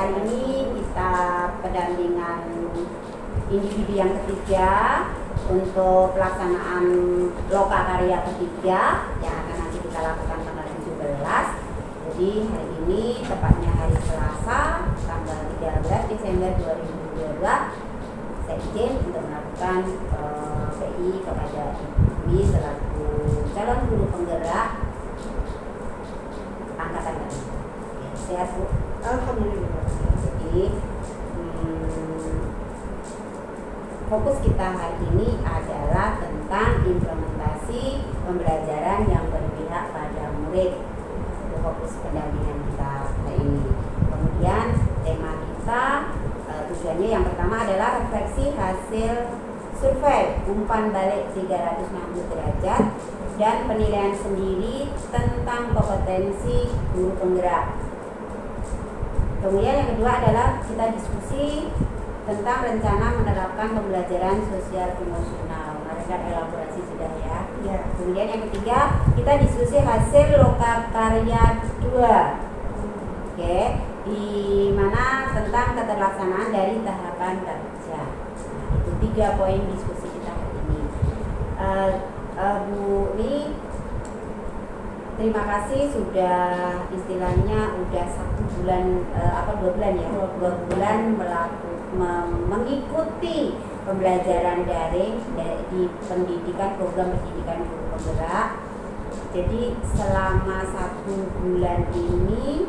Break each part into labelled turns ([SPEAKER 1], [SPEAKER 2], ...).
[SPEAKER 1] hari ini kita pendampingan individu yang ketiga untuk pelaksanaan lokakarya ketiga yang akan nanti kita lakukan tanggal 17. Jadi hari ini tepatnya hari Selasa tanggal 13 Desember 2022 saya izin untuk melakukan PI kepada Ibu selaku calon guru penggerak angkatan baru. Sehat Bu?
[SPEAKER 2] Alhamdulillah.
[SPEAKER 1] Jadi fokus kita hari ini adalah tentang implementasi pembelajaran yang berpihak pada murid. Itu fokus pendampingan kita hari ini. Kemudian tema kita tujuannya yang pertama adalah refleksi hasil survei umpan balik 360 derajat dan penilaian sendiri tentang kompetensi guru penggerak. Kemudian yang kedua adalah kita diskusi tentang rencana menerapkan pembelajaran sosial emosional. Kemarin kan elaborasi sudah ya. Kemudian yang ketiga kita diskusi hasil lokakarya 2. Oke, di mana tentang keterlaksanaan dari tahapan kerja. Nah, itu 3 poin diskusi kita hari ini. Bu Li, terima kasih sudah istilahnya udah 1 bulan 2 bulan ya, 2 bulan mengikuti pembelajaran daring di program pendidikan guru penggerak. Jadi selama 1 bulan ini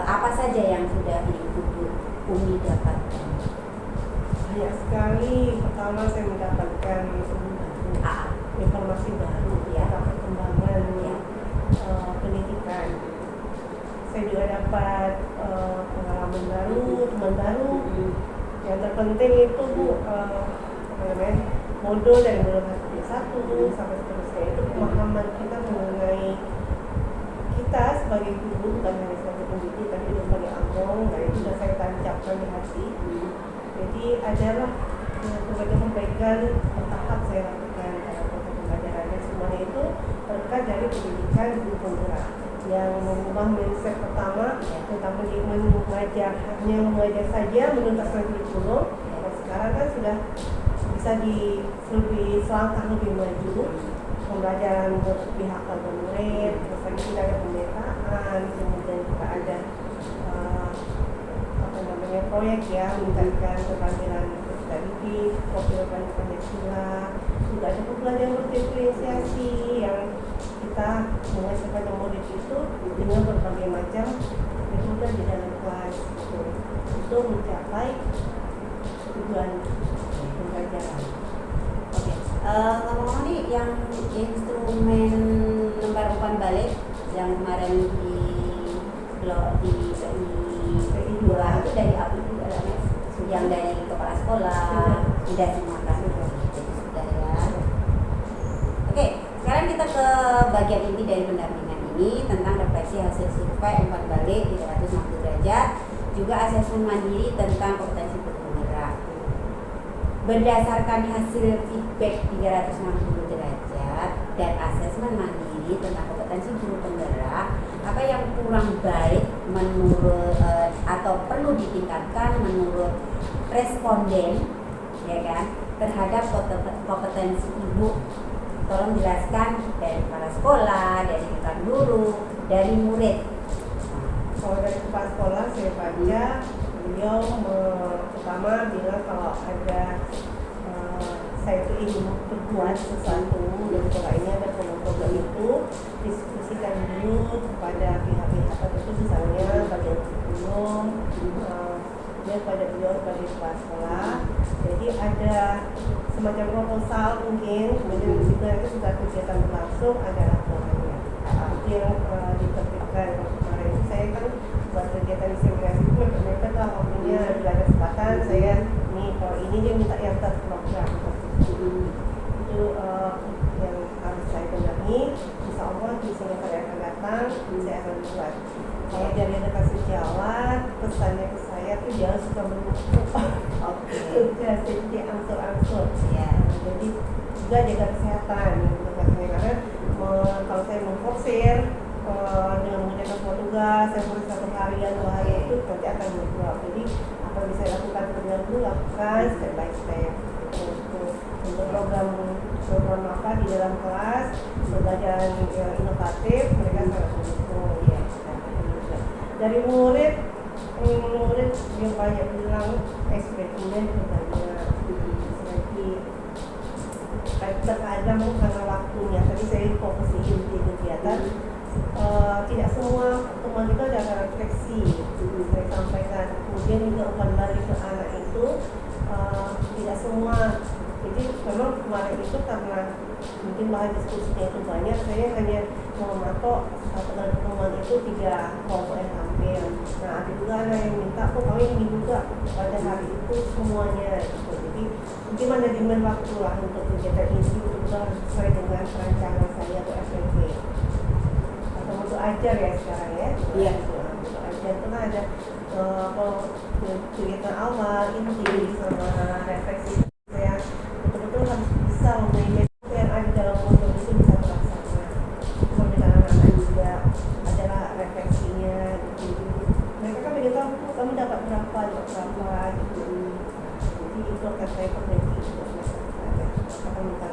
[SPEAKER 1] apa saja yang sudah Ibu Umi dapatkan?
[SPEAKER 2] Banyak sekali. Pertama saya mendapatkan informasi baru tentang perkembangan pendidikan. Saya juga dapat pengalaman baru, teman baru. Yang terpenting itu Bu, modul dari mulai 1 sampai seterusnya itu pemahaman kita mengenai kita sebagai guru, bukan hanya sebagai pendidik tapi juga sebagai among. Dan itu sudah saya tancapkan di hati. Jadi adalah perbaikan bertahap saya lakukan proses pembelajaran, dan semuanya itu berkat dari pendidikan guru penggerak yang mengubah mindset pertama tentang mengajar hanya mengajar saja menuntaskan kurikulum. Dan sekarang kan sudah bisa selangkah lebih maju, pembelajaran berpihak pada murid, terus lagi tidak ada pemetaan, kemudian juga ada proyek ya, meningkatkan keterampilan dari profil Pancasila. Juga ada pembelajaran berdiferensiasi yang kita mengajarkan murid itu dengan berbagai macam metode di dalam kelas untuk mencapai tujuan pembelajaran.
[SPEAKER 1] Oke, ngomong-ngomong nih yang instrumen lembar umpan balik yang kemarin di dua itu dari apa itu yang dari kepala sekolah sudah semua kan sudah ya. Oke, sekarang kita ke bagian inti dari pendampingan ini tentang refleksi hasil survei umpan balik 360 derajat, juga asesmen mandiri tentang kompetensi guru penggerak. Berdasarkan hasil feedback 360 derajat dan asesmen mandiri tentang kompetensi guru penggerak, apa yang kurang baik menurut atau perlu ditingkatkan menurut responden ya kan terhadap kompetensi Ibu? Tolong jelaskan dari kepala sekolah, dari rekan guru, dari murid.
[SPEAKER 2] Kalau dari kepala sekolah saya baca, beliau pertama bilang kalau ada saya itu ingin berbuat sesuatu di sekolah ini, ada program itu diskusikan dulu kepada pihak-pihak tertentu, misalnya bagian kurikulum, dan pada beliau sebagai kepala sekolah. Jadi ada semacam proposal mungkin, kemudian di situ nanti sudah kegiatan berlangsung ada laporannya. Itu yang ditertibkan. Kemarin itu saya kan buat kegiatan diseminasi itu ternyata lah waktunya bila ada kesempatan saya nih kalau ini dia minta yang terprogram. Itu yang harus saya benahi. Insya Allah di semester yang akan datang saya akan buat. Kalau dari rekan sejawat, pesannya ke saya tuh jangan suka menumpuk. Sudah sedikit angsur-angsur. Jadi juga jaga kesehatan. Karena kalau saya memforsir dengan mengerjakan semua tugas yang boleh 1 harian 2 hari itu nanti akan berubah. Jadi apa yang bisa dilakukan terlebih dahulu lakukan step by step. Untuk program apa di dalam kelas pembelajaran inovatif mereka sangat mendukung ya. Dari murid yang banyak bilang ekspresinya juga banyak. Jadi terkadang karena waktunya tadi saya fokus di inti kegiatan, tidak semua teman itu ada refleksi. Saya sampaikan kemudian juga umpan balik ke anak itu tidak semua. Jadi memang kemarin itu karena mungkin bahan diskusinya itu banyak, saya hanya mematok pertemuan itu 3 kelompok yang hampir. Nah ada juga anak yang minta kok kami ingin juga pada hari itu semuanya gitu. Jadi mungkin manajemen waktu lah untuk kegiatan ini juga sesuai dengan perancangan saya atau FPP atau untuk ajar ya sekarang ya.
[SPEAKER 1] Iya.
[SPEAKER 2] Untuk ajar itu kan ada kegiatan awal, inti sama refleksi. Saya betul-betul harus bisa memanage yang ada dalam modul itu bisa terlaksana. Kemudian anak-anak juga adalah refleksinya gitu. Mereka kan begitu kamu dapat berapa gitu. Jadi itu akan saya perbaiki akan minta.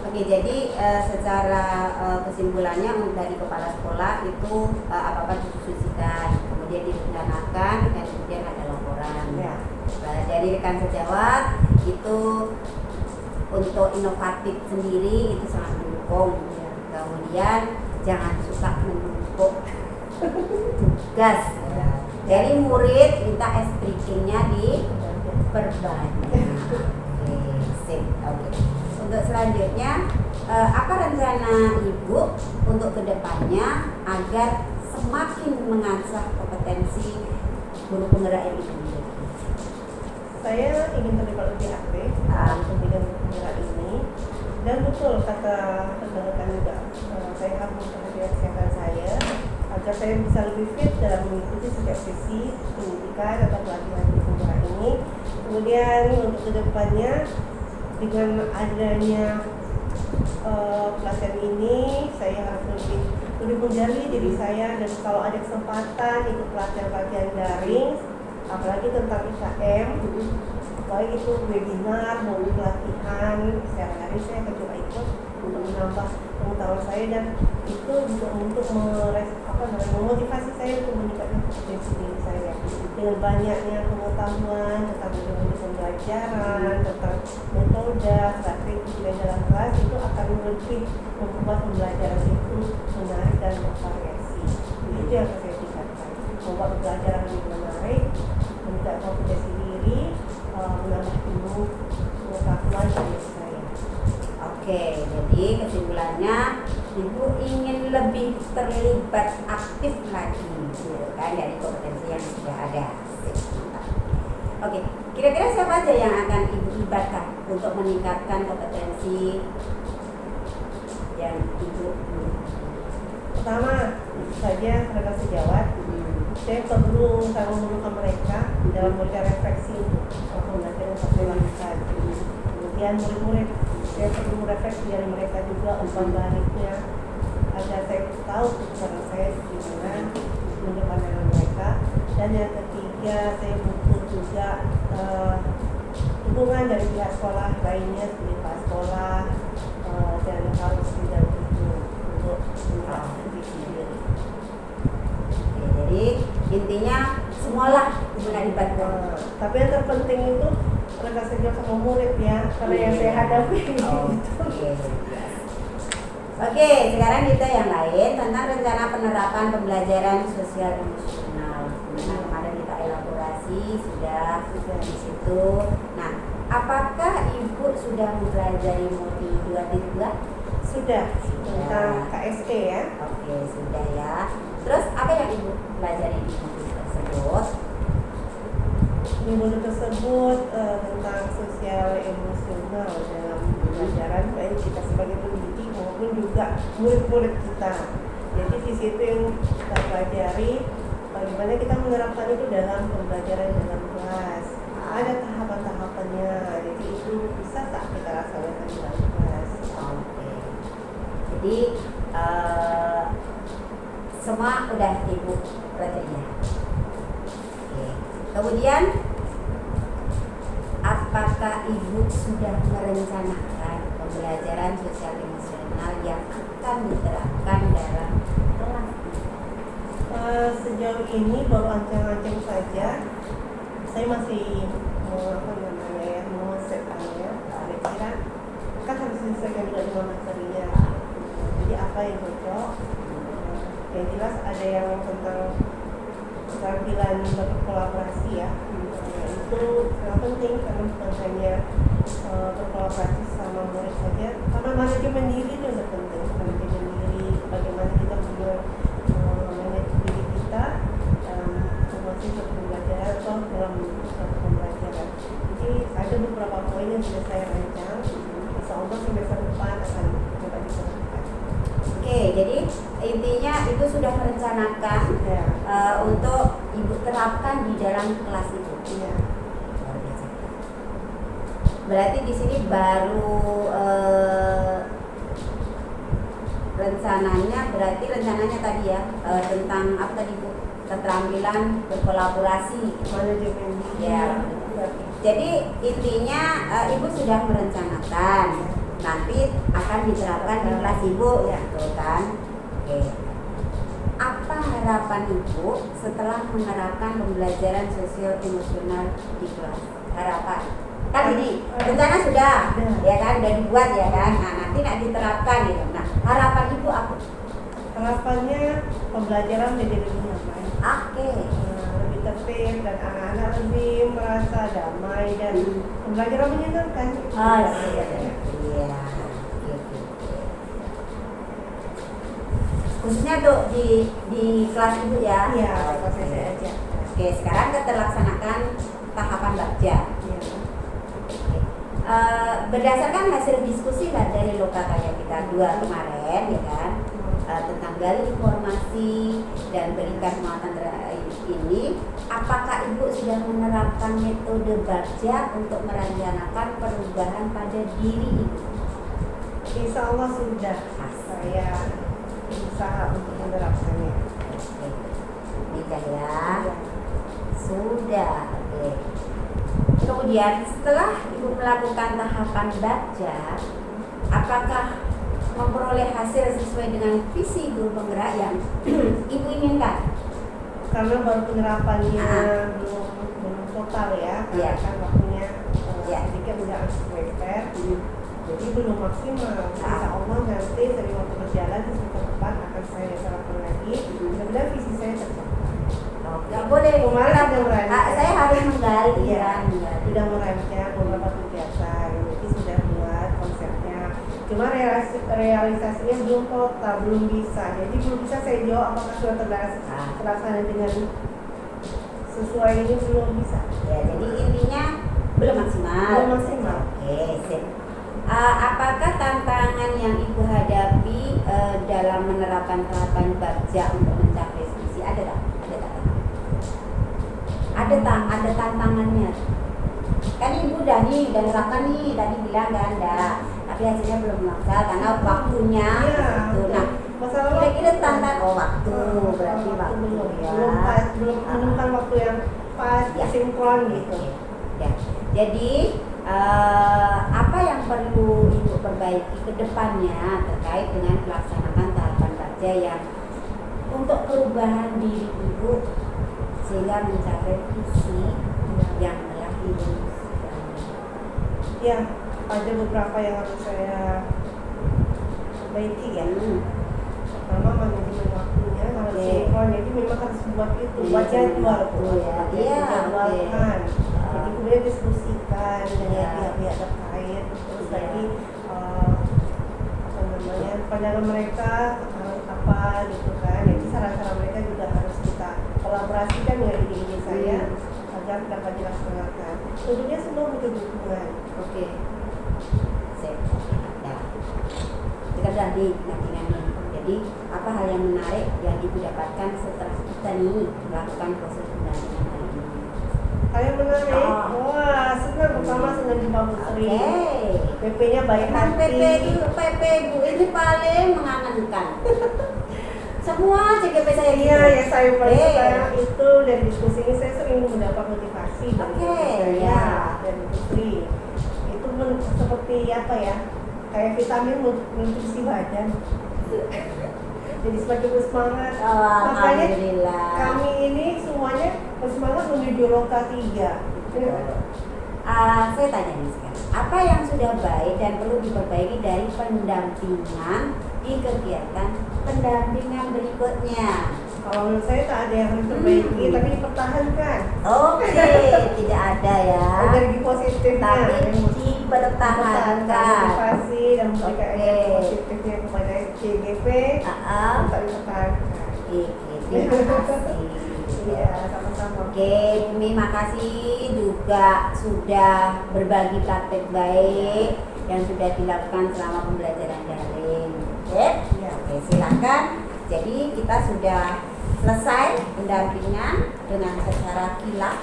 [SPEAKER 1] Oke, jadi secara kesimpulannya dari kepala sekolah itu apa-apa didiskusikan, kemudian direncanakan dan kemudian ada laporan.
[SPEAKER 2] Ya.
[SPEAKER 1] Dari rekan sejawat itu untuk inovatif sendiri itu sangat mendukung.
[SPEAKER 2] Ya.
[SPEAKER 1] Kemudian jangan suka menumpuk tugas. Dari murid minta extractingnya diperbanyak. Oke, sip. Oke. Untuk selanjutnya, apa rencana Ibu untuk kedepannya agar semakin mengasah kompetensi guru penggerak ini?
[SPEAKER 2] Saya ingin terlibat lebih aktif untuk bidang penggerak ini, dan betul kata rekan juga, saya harus memperhatikan kesehatan saya agar saya bisa lebih fit dalam mengikuti setiap sesi pendidikan atau pelatihan di penggerak ini. Kemudian untuk kedepannya dengan adanya pelatihan ini saya harus lebih menjali diri saya, dan kalau ada kesempatan ikut pelatihan daring apalagi tentang IKM, baik itu webinar maupun pelatihan sehari-hari, saya akan coba ikut untuk menambah pengetahuan saya, dan itu juga untuk memotivasi saya untuk meningkatkan kompetensi diri saya dengan banyaknya pengetahuan tentang metode pembelajaran, tentang metode, strategi dan dalam kelas, itu akan lebih membuat pembelajaran itu menarik dan bervariasi. Itu yang saya tingkatkan, membuat pembelajaran lebih menarik, meningkatkan kompetensi diri, menambah ilmu pengetahuan diri saya.
[SPEAKER 1] Oke, jadi kesimpulannya Ibu ingin lebih terlibat aktif lagi, kan, dari kompetensi yang sudah ada. Oke, kira-kira siapa aja yang akan Ibu libatkan untuk meningkatkan kompetensi yang Ibu?
[SPEAKER 2] Pertama, tentu saja rekan sejawat. Saya perlu memerlukan mereka dalam memberikan refleksi untuk pembelajaran yang saya lakukan. Kemudian murid-murid, saya perlu refleksi dari mereka juga, umpan baliknya, agar saya tahu keputusan saya gimana menurut pandangan mereka. Dan yang ketiga, saya butuh juga dukungan dari pihak sekolah lainnya, seperti kepala sekolah, dan harus tidak untuk menjadi diri.
[SPEAKER 1] Jadi intinya semualah dilibatkan.
[SPEAKER 2] Tapi yang terpenting itu rekan sejawat sama murid ya, karena yang saya hadapi.
[SPEAKER 1] Oke, sekarang kita yang lain tentang rencana penerapan pembelajaran sosial emosional. Nah, kemarin kita elaborasi sudah di situ. Nah, apakah Ibu sudah mempelajari MOTI 2.2?
[SPEAKER 2] Sudah, tentang KSE ya.
[SPEAKER 1] Oke, sudah ya. Terus apa yang Ibu pelajari di MOTI tersebut?
[SPEAKER 2] Di modul tersebut tentang sosial emosional dalam pembelajaran, baik kita sebagai pendidik maupun juga murid-murid kita. Jadi di situ yang kita pelajari bagaimana kita menerapkan itu dalam pembelajaran dalam kelas. Ada tahapan-tahapannya, jadi itu bisa tak kita laksanakan dalam kelas.
[SPEAKER 1] Oke. Jadi semua udah Ibu kriteria. Oke. Kemudian apakah Ibu sudah merencanakan pembelajaran sosial emosional yang akan diterapkan dalam kelas?
[SPEAKER 2] Sejauh ini baru ancang-ancang saja. Saya masih mengusahakannya. Kira-kira kan harus disesuaikan juga dengan materinya. Jadi apa yang cocok? Yang jelas ada yang tentang keterampilan berkolaborasi ya. Itu sangat penting karena bukan hanya berkolaborasi sama murid saja, karena manajemen diri itu sangat penting. Manajemen diri, bagaimana kita manajemen diri kita dalam proses pembelajaran atau dalam suatu pembelajaran. Jadi ada beberapa poin yang sudah saya rancang. Insya Allah semester depan akan coba dilakukan.
[SPEAKER 1] Oke, jadi intinya Ibu sudah merencanakan
[SPEAKER 2] Ya.
[SPEAKER 1] untuk Ibu terapkan di dalam kelas itu.
[SPEAKER 2] Iya.
[SPEAKER 1] Luar biasa. Berarti di sini baru rencananya tadi ya tentang apa tadi Bu? Keterampilan berkolaborasi.
[SPEAKER 2] Manajemen diri.
[SPEAKER 1] Ya. Jadi intinya Ibu sudah merencanakan nanti akan diterapkan di kelas Ibu, ya, betul kan? Oke. Apa harapan Ibu setelah menerapkan pembelajaran sosial emosional di kelas? Harapan? Kan ini rencana sudah, ya kan, udah dibuat ya kan. Nah, nanti nak diterapkan gitu. Nah, harapan Ibu apa?
[SPEAKER 2] Harapannya pembelajaran menjadi lebih nyaman.
[SPEAKER 1] Oke.
[SPEAKER 2] Lebih tertib dan anak-anak lebih merasa damai dan pembelajaran menyenangkan.
[SPEAKER 1] Oh iya. Iya. Oke. Khususnya tuh di kelas Ibu ya.
[SPEAKER 2] Iya, pas saya aja.
[SPEAKER 1] Oke, sekarang kita laksanakan tahapan baca.
[SPEAKER 2] Iya.
[SPEAKER 1] Berdasarkan hasil diskusi lah dari Loka Karya kita 2 kemarin ya kan, tentang gali informasi dan berikan muatan ini, apakah Ibu sudah menerapkan metode baca untuk merencanakan perubahan pada diri Ibu?
[SPEAKER 2] Insya Allah sudah. Saya berusaha untuk menerapkannya.
[SPEAKER 1] Oke. Nikah ya. Sudah. Oke. Kemudian setelah Ibu melakukan tahapan baca, apakah memperoleh hasil sesuai dengan visi guru penggerak yang Ibu inginkan?
[SPEAKER 2] Karena baru penerapannya belum total ya,
[SPEAKER 1] Iya.
[SPEAKER 2] kan waktunya
[SPEAKER 1] Iya.
[SPEAKER 2] sedikit udah semester, jadi belum maksimal. Insya Allah nanti dari waktu berjalan di semester depan akan saya terapkan lagi. Mudah-mudahan visi saya tercapai.
[SPEAKER 1] Nggak boleh.
[SPEAKER 2] Kemarin sudah merancang.
[SPEAKER 1] Saya harus menggali.
[SPEAKER 2] Iya,
[SPEAKER 1] kan, menggali.
[SPEAKER 2] sudah merancang beberapa kegiatan, jadi sudah buat konsepnya. Cuma realisasinya belum total, belum bisa. Jadi belum bisa saya jawab apakah sudah terlaksana dengan sesuai ini, belum bisa.
[SPEAKER 1] Ya, jadi intinya belum maksimal.
[SPEAKER 2] Belum maksimal.
[SPEAKER 1] Oke, sip. Apakah tantangan yang Ibu hadapi dalam menerapkan tahapan baca untuk mencapai visi? Ada tak? Ada tantangannya. Kan Ibu udah nerapkan nih, tadi bilang kan enggak, tapi hasilnya belum maksimal karena waktunya itu. Nah,
[SPEAKER 2] masalah
[SPEAKER 1] kira-kira tantangan waktu, berarti waktu
[SPEAKER 2] belum
[SPEAKER 1] ya.
[SPEAKER 2] belum pas, belum menemukan waktu yang pas,
[SPEAKER 1] Ya.
[SPEAKER 2] sinkron gitu.
[SPEAKER 1] Ya. Jadi apa yang perlu Ibu perbaiki ke depannya terkait dengan pelaksanaan tahapan baca yang untuk perubahan diri Ibu sehingga mencapai visi yang telah Ibu sudah.
[SPEAKER 2] Ya, ada beberapa yang harus saya perbaiki ya. Pertama manajemen waktunya harus
[SPEAKER 1] Oke.
[SPEAKER 2] sinkron, jadi memang harus buat itu,
[SPEAKER 1] Iya,
[SPEAKER 2] buat jadwal tuh,
[SPEAKER 1] ya.
[SPEAKER 2] buat
[SPEAKER 1] Iya,
[SPEAKER 2] jadwalkan.
[SPEAKER 1] oke.
[SPEAKER 2] Jadi kemudian diskusikan dengan
[SPEAKER 1] Iya.
[SPEAKER 2] pihak-pihak terkait, terus
[SPEAKER 1] Iya.
[SPEAKER 2] lagi pandangan mereka apa gitu kan. Jadi saran-saran mereka juga harus kita kolaborasikan dengan ide-ide saya agar dapat dilaksanakan. Tentunya semua butuh dukungan.
[SPEAKER 1] Oke. Sip. Nah, kita nanti nih. Jadi apa hal yang menarik yang Ibu dapatkan setelah kita nih melakukan proses pendampingan hari ini?
[SPEAKER 2] Hal yang menarik,
[SPEAKER 1] Oh.
[SPEAKER 2] wah senang pertama senang jumpa Bu Sri. PP-nya baik
[SPEAKER 1] Kan
[SPEAKER 2] hati.
[SPEAKER 1] PP Bu ini paling mengangankan. semua CGP saya gitu.
[SPEAKER 2] Iya, ya saya paling
[SPEAKER 1] Oke.
[SPEAKER 2] suka itu dari diskusi ini saya sering mendapat motivasi dari
[SPEAKER 1] Oke,
[SPEAKER 2] saya
[SPEAKER 1] ya.
[SPEAKER 2] dan Putri. Itu seperti apa ya? Kayak vitamin nutrisi badan. Jadi semakin bersemangat.
[SPEAKER 1] Oh,
[SPEAKER 2] Makanya
[SPEAKER 1] alhamdulillah.
[SPEAKER 2] kami ini semuanya bersemangat menuju Loka 3.
[SPEAKER 1] Saya tanya nih sekarang, apa yang sudah baik dan perlu diperbaiki dari pendampingan di kegiatan pendampingan berikutnya?
[SPEAKER 2] Kalau menurut saya tak ada yang harus diperbaiki, tapi dipertahankan.
[SPEAKER 1] Oke, tidak ada ya.
[SPEAKER 2] Energi positifnya,
[SPEAKER 1] Tapi dipertahankan.
[SPEAKER 2] motivasi dan memberikan
[SPEAKER 1] Oke.
[SPEAKER 2] energi positifnya kepada CGP untuk dipertahankan.
[SPEAKER 1] Oke, terima kasih.
[SPEAKER 2] Iya, sama-sama.
[SPEAKER 1] Oke, Bumi makasih juga sudah berbagi praktek baik yang sudah dilakukan selama pembelajaran daring. Oke,
[SPEAKER 2] Iya.
[SPEAKER 1] oke silakan. Jadi kita sudah selesai pendampingan dengan secara kilat,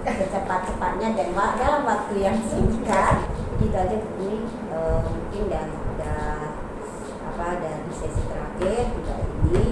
[SPEAKER 1] secepat-cepatnya dan dalam waktu yang singkat. Gitu aja Bumi, mungkin dan dari sesi terakhir juga ini.